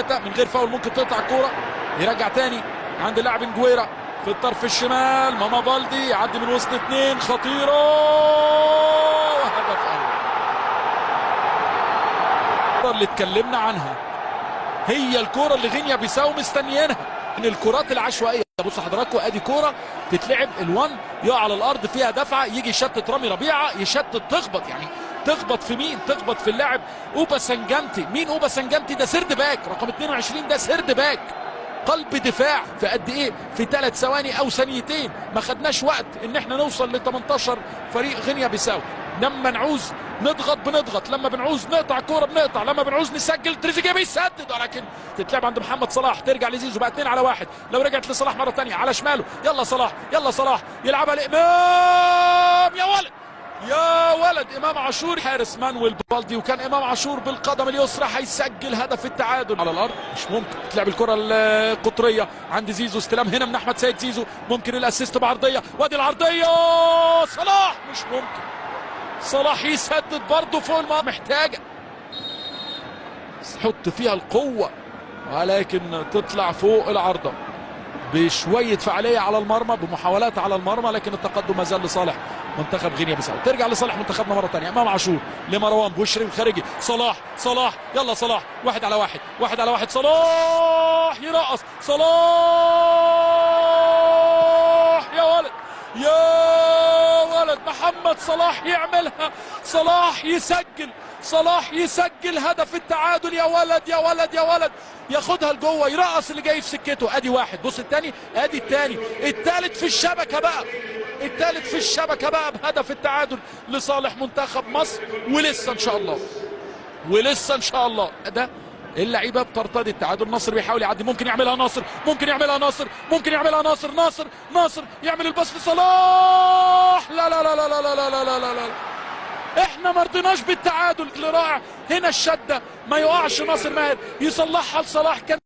3 من غير فاول ممكن تقطع الكوره. يرجع تاني عند اللاعب انجويرا في الطرف الشمال. ماما بالدي يعدي من وسط 2 خطيره وهدف اول. اللي اتكلمنا عنها هي الكوره اللي غينيا بيساو مستنيينها من الكرات العشوائيه. بصوا حضراتكم ادي كوره تتلعب ال1 يقع على الارض فيها دفعه يجي يشتت رامي ربيعه يشتت تخبط يعني تخبط في مين؟ تخبط في اللاعب اوبا سنجنتي. مين اوبا سنجنتي؟ ده سرد باك رقم 22 ده سرد باك قلب دفاع. في قد ايه؟ في 3 ثواني او ثانيتين ما خدناش وقت ان احنا نوصل ل 18 فريق غينيا بيساو. لما نعوز نضغط بنضغط، لما بنعوز نقطع الكوره بنقطع، لما بنعوز نسجل تريزيجيه بيسدد ولكن تتلعب عند محمد صلاح ترجع لزيزو بقى 2 على 1. لو رجعت لصلاح مره ثانيه على شماله يلا صلاح يلا صلاح يلعبها لامام يا ولد يا ولد. امام عاشور حارس مانويل بالدي وكان امام عاشور بالقدم اليسرى هيسجل هدف التعادل على الارض. مش ممكن تلعب الكره القطريه عند زيزو. استلام هنا من احمد سيد زيزو ممكن الاسيست بعرضيه وادي العرضيه صلاح مش ممكن. صلاح يسدد برضه فوق المرمى محتاجه تحط فيها القوه ولكن تطلع فوق العارضه بشويه فعاليه على المرمى بمحاولات على المرمى لكن التقدم ما زال لصالح منتخب غينيا بيساو. ترجع لصالح منتخبنا مره ثانيه. امام عاشور لمروان بوشري الخارجي صلاح يلا صلاح 1 على 1 1 على 1 صلاح يرقص صلاح يا ولد يا ولد. محمد صلاح يعملها صلاح يسجل هدف التعادل يا ولد يا ولد يا ولد. ياخدها لجوه يرقص اللي جاي في سكته. ادي واحد بص الثاني ادي الثاني الثالث في الشبكه بقى بهدف التعادل لصالح منتخب مصر. ولسه ان شاء الله ده اللعيبه بترتضي التعادل. ناصر بيحاول يعدي ممكن يعملها ناصر ناصر يعمل الباص لصلاح لا لا لا لا لا لا لا لا لا لا. احنا ما رضيناش بالتعادل اللي رائع هنا. الشده ما يقعش ناصر ماهر يصلحها لصلاح كان